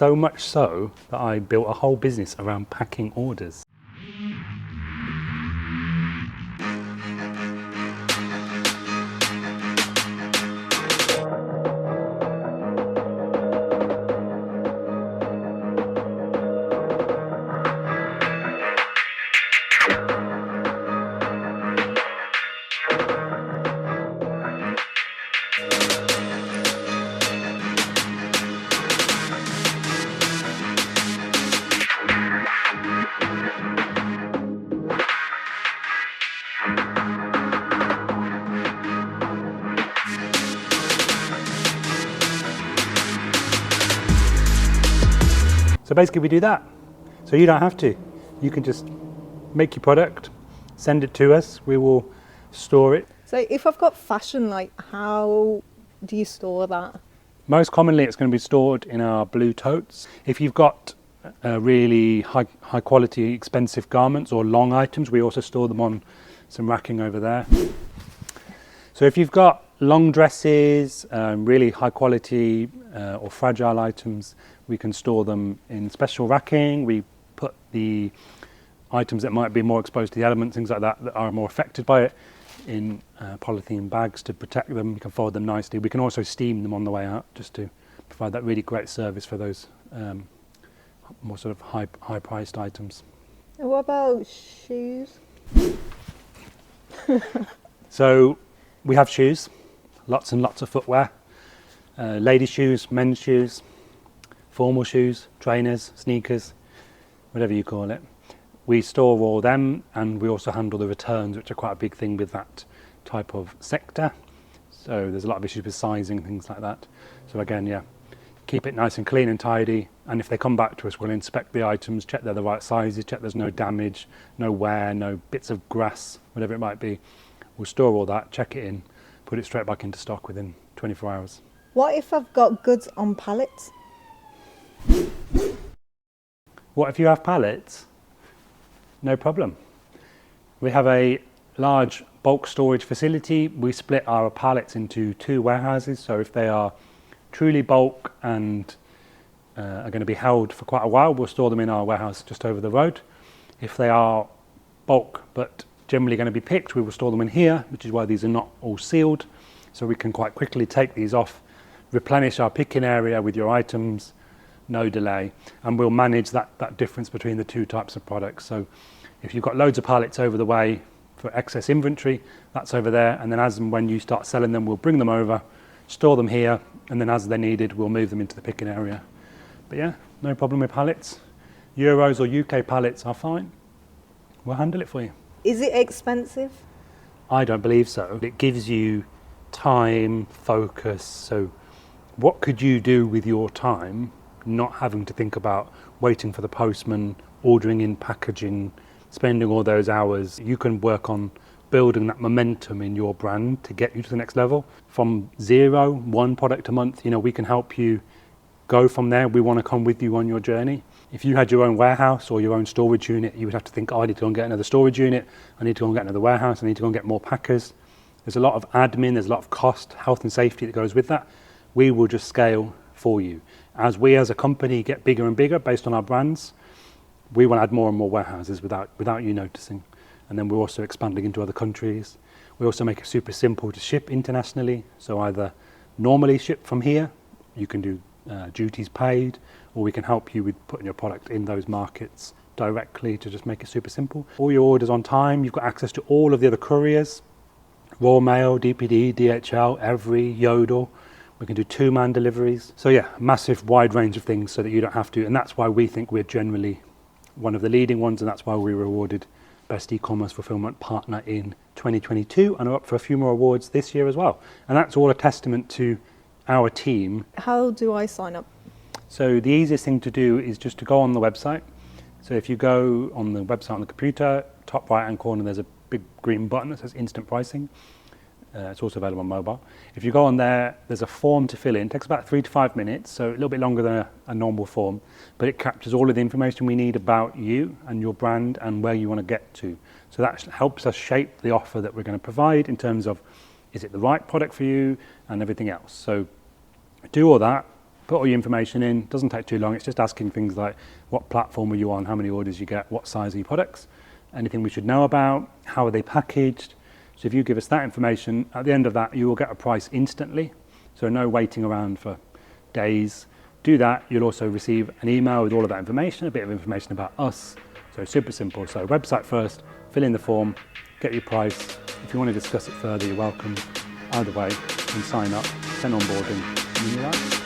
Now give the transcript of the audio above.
So much so that I built a whole business around packing orders. So basically we do that. So you don't have to. You can just make your product, send it to us, we will store it. So if I've got fashion, like how do you store that? Most commonly it's going to be stored in our blue totes. If you've got really high quality expensive garments or long items, we also store them on some racking over there. So if you've got long dresses, really high quality or fragile items, we can store them in special racking. We put the items that might be more exposed to the elements, things like that, that are more affected by it, in polythene bags to protect them. You can fold them nicely. We can also steam them on the way out just to provide that really great service for those more sort of high priced items. And what about shoes? So we have shoes, lots and lots of footwear, ladies' shoes, men's shoes, formal shoes, trainers, sneakers, whatever you call it. We store all them, and we also handle the returns, which are quite a big thing with that type of sector. So there's a lot of issues with sizing, things like that. So again, yeah, keep it nice and clean and tidy. And if they come back to us, we'll inspect the items, check they're the right sizes, check there's no damage, no wear, no bits of grass, whatever it might be. We'll store all that, check it in, put it straight back into stock within 24 hours. What if I've got goods on pallets? What if you have pallets? No problem. We have a large bulk storage facility. We split our pallets into 2 warehouses. So if they are truly bulk and are going to be held for quite a while, we'll store them in our warehouse just over the road. If they are bulk but generally going to be picked, we will store them in here, which is why these are not all sealed. So we can quite quickly take these off, replenish our picking area with your items, no delay, and we'll manage that difference between the 2 types of products. So if you've got loads of pallets over the way for excess inventory, that's over there, and then as and when you start selling them, we'll bring them over, store them here, and then as they're needed, we'll move them into the picking area. But yeah, no problem with pallets. Euros or UK pallets are fine. We'll handle it for you. Is it expensive? I don't believe so. It gives you time, focus. So what could you do with your time, not having to think about waiting for the postman, ordering in packaging, spending all those hours? You can work on building that momentum in your brand to get you to the next level. From 0, 1 product a month, we can help you go from there. We want to come with you on your journey. If you had your own warehouse or your own storage unit, you would have to think, I need to go and get another storage unit, I need to go and get another warehouse, I need to go and get more packers. There's a lot of admin, there's a lot of cost, health and safety that goes with that. We will just scale for you. As we as a company get bigger and bigger based on our brands, we will add more and more warehouses without you noticing. And then we're also expanding into other countries. We also make it super simple to ship internationally. So either normally ship from here, you can do duties paid, or we can help you with putting your product in those markets directly to just make it super simple. All your orders on time, you've got access to all of the other couriers, Royal Mail, DPD, DHL, Every, Yodel. We can do 2-man deliveries. So yeah, massive wide range of things so that you don't have to. And that's why we think we're generally one of the leading ones, and that's why we were awarded Best E-commerce Fulfillment Partner in 2022 and are up for a few more awards this year as well. And that's all a testament to our team. How do I sign up? So the easiest thing to do is just to go on the website. So if you go on the website on the computer, top right hand corner, there's a big green button that says instant pricing. It's also available on mobile. If you go on there, there's a form to fill in. It takes about 3 to 5 minutes, so a little bit longer than a normal form, but it captures all of the information we need about you and your brand and where you want to get to. So that helps us shape the offer that we're going to provide in terms of, is it the right product for you and everything else. So do all that, Put all your information in, doesn't take too long. It's just asking things like what platform are you on, how many orders you get, what size are your products, anything we should know about, how are they packaged. So if you give us that information, at the end of that, you will get a price instantly. So no waiting around for days. Do that. You'll also receive an email with all of that information, a bit of information about us. So super simple. So website first, fill in the form, get your price. If you want to discuss it further, you're welcome. Either way, and sign up, send onboarding, and you're right.